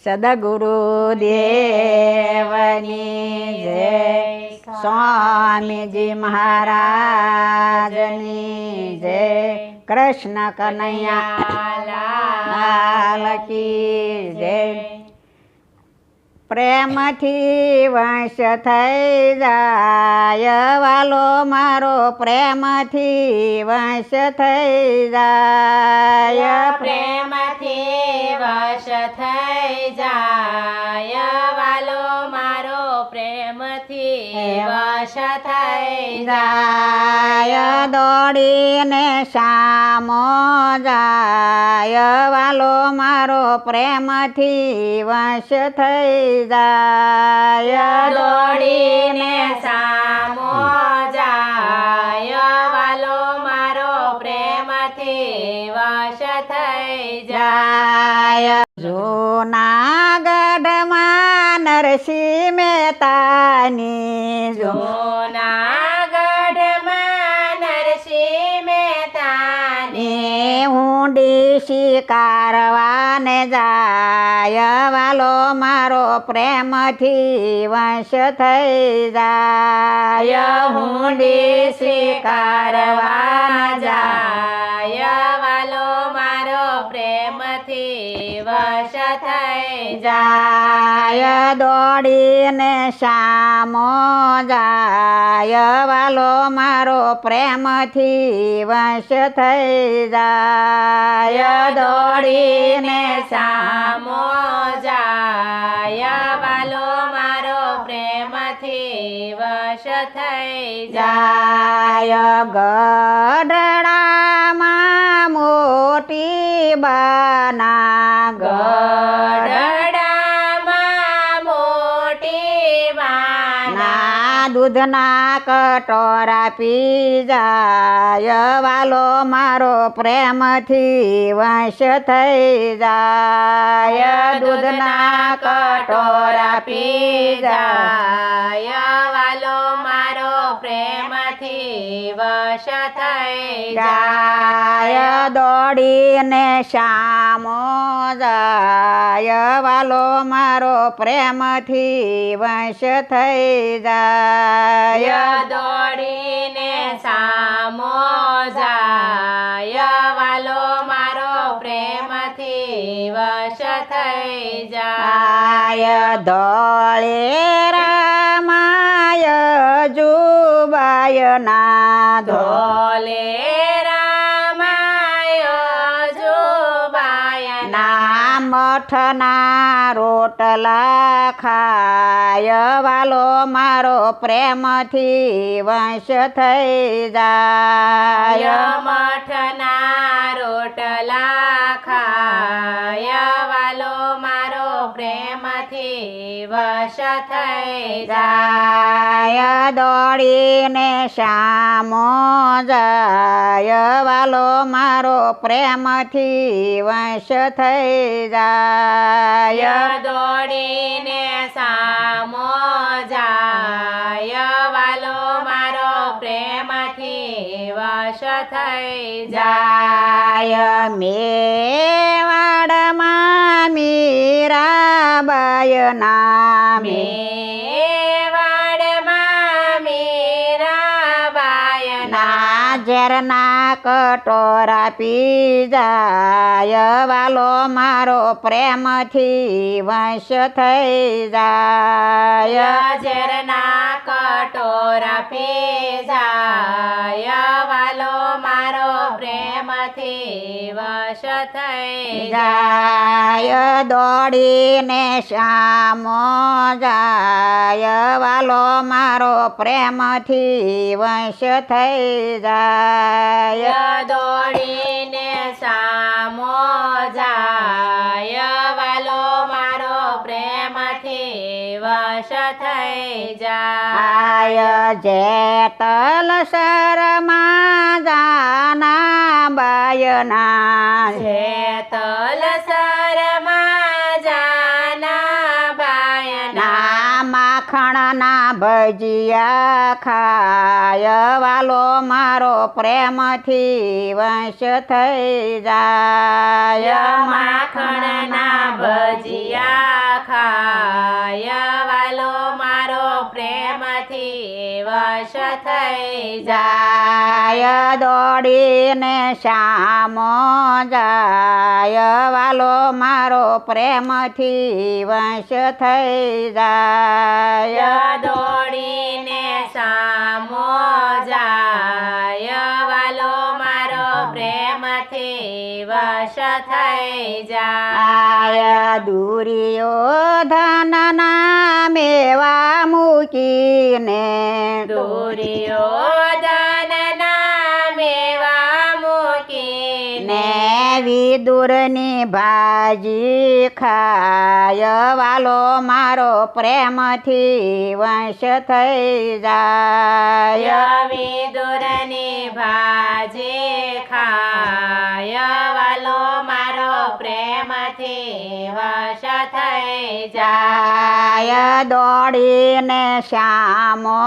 સદગુરુ દેવની જય, સ્વામીજી મહારાજની જય, કૃષ્ણ કનૈયા લાલ કી જય. પ્રેમથી વંશ થઈ જાય વાલો મારો, પ્રેમથી વંશ થઈ જાય, પ્રેમથી વશ થઈ જાય વાલો મારો, પ્રેમથી વશ થઈ જાય. દોડીને શામો જાય વાલો મારો, પ્રેમથી વંશ થઈ જાય. દોડીને સામો જાય વાલો મારો, પ્રેમથી વશ થઈ જાય. જૂનાગઢમાં નરસિંહ મહેતાની જૂનાગઢમાં નરસિંહ મહેતાની ઊંડી શિકારવાને જાય વાલો મારો, પ્રેમથી વંશ થઈ જાય. ઊંડી શિકારવા જાય વાલો મારો, પ્રેમથી વશ થઈ જાય. દોડીને શામો જાય વાલો મારો, પ્રેમથી વંશ થઈ જાય. દોડીને સામો જાય વાલો મારો, પ્રેમથી વશ થઈ જાય. ગઢડામાં મોટી બાના ગઢડામાં મોટી વાના દૂધના કટોરા પી જાય વાલો મારો, પ્રેમથી વંશ થઈ જાય. દૂધના કટોરા પી જાય વાલો મારો, પ્રેમથી વશ થઈ જાય. દોડીને શામો જાય વાલો મારો, પ્રેમથી વંશ થઈ જાય. દોડીને સામો જાય વાલો મારો, પ્રેમથી વશ થઈ જાય. ધોળેરામાય જુબાયના ધોલે રામાય જુબાયના મઠના રોટલા ખાય વાલો મારો, પ્રેમથી વંશ થઈ જાય. મઠના રોટલા ખાય વાલો મારો, પ્રેમથી વશ થઈ જાય. દોડીને શામો જાય વાલો મારો, પ્રેમથી વંશ થઈ જાય. દોડીને સામો જાય વાલો મારો, પ્રેમથી વશ થઈ જાય. મેવાડમાં મીરાબાઈના મેવાડમાં મીરાબાઈના ઝેરના કટોરા પી જાય વાલો મારો, પ્રેમથી વંશ થઈ જાય. ઝેરના કટોરા પી જાય વાલો મારો, પ્રેમથી વશ થઈ જાય. દોડીને શામો જાય વાલો મારો, પ્રેમથી વંશ થઈ જાય. દોડીને સામો જાય વાલો મારો, પ્રેમથી વશ થઈ જાય. જેતલ શરમાં જાના બાયના જેતલ શરમાં જાના બાયના માખણના ભજીયા ખાય વાલો મારો, પ્રેમથી વંશ થઈ જાય. માખણના ભજીયા ખાય વાલો મારો પ્રેમથી વશ થઈ જાય જાય દોડીને શ્યામો જાય વાલો મારો પ્રેમથી વંશ થઈ જાય દોડીને સામો જાય વાલો મારો પ્રેમથી વશ થઈ જાય દુર્યોધનના મેવા મૂકીને દુર્યોધનના મેવા મૂકીને વિદુરની ભાજી ખાય વાલો મારો પ્રેમથી વંશ થઈ જાય વિદુરની ભાજી ખાય વાલો મારો પ્રેમથી વશ થઈ જાય દોડીને શ્યામો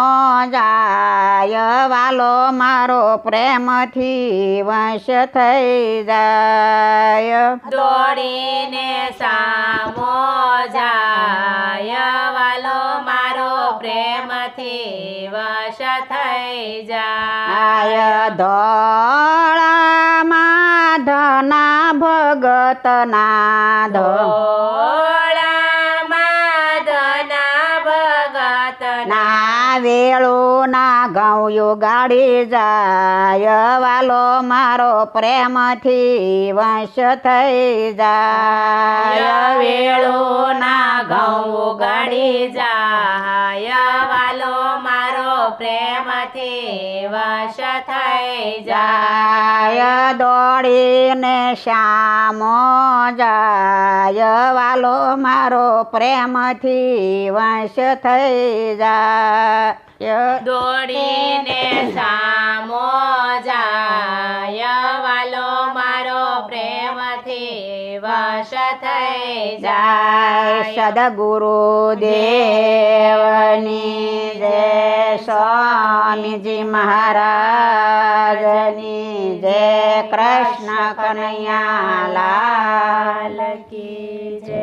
જાય વાલો મારો પ્રેમથી વંશ થઈ જાય દોડીને સામો જાય વાલો મારો પ્રેમથી વશ થઈ જાય ધોળામાં ધના ભગતના ધોળામાં ધના ભગતના ના વેળું ના ઘઉં ગાડી જાય વાલો મારો પ્રેમથી વંશ થઈ જાય વેળું ના ઘઉં ગાડી જાય વાલો મારો પ્રેમથી વશ થઈ જાય દોડીને શ્યામો જાય વાલો મારો પ્રેમથી વંશ થઈ જાય દોડીને સામો જાય વાલો મારો પ્રેમથી વશ થઈ જાય સદગુરુ દેવની જય સ્વામીજી મહારાજની જય કૃષ્ણ કનૈયા લાલ કી જય